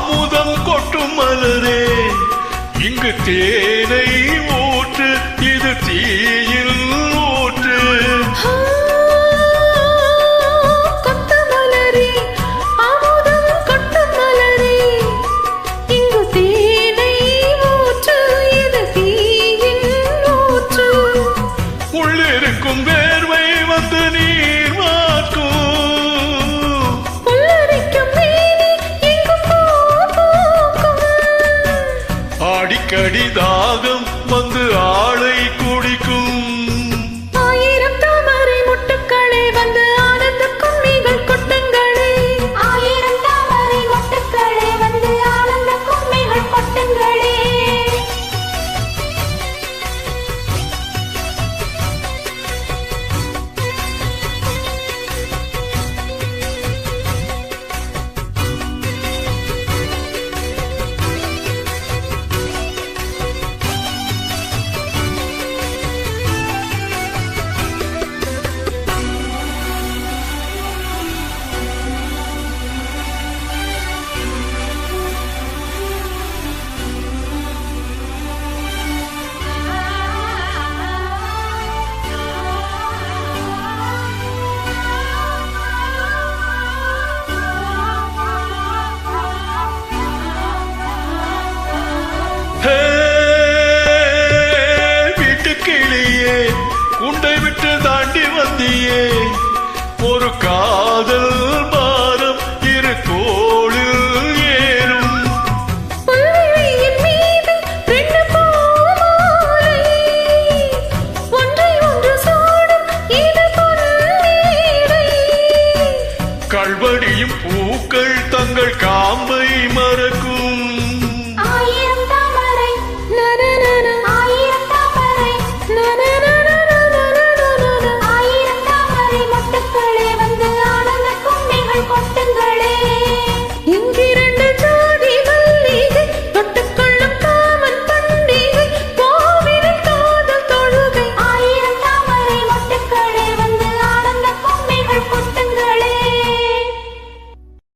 அமுதம் கொட்டும் மலரே இங்கு தேனை ஊற்று இது தீயில் ஊற்று உள்ளிருக்கும் வேர்வை வந்து நீர் அடிக்கடி தாகம் வந்து ஆளை குடிக்கும் ஆயிரம் தாமரை மொட்டுக்களே வந்து ஆனந்த கும்மிகள் கொட்டுங்களே ஆயிரம் தாமரை மொட்டுக்களே வந்து ஆனந்த கும்மிகள் கொட்டுங்களே வீட்டுக்கிளியே உண்டை விட்டு தாண்டி வந்தியே ஒரு காதல் பாரம் இரு தோளில் ஏறும் புல்வெளியின் மீது ரெண்டு பூமாலை ஒன்றை ஒன்று சூடும் இது பொன்மேடை கல்வடியும் பூக்கள் தங்கள் காம்பை மறக்கும்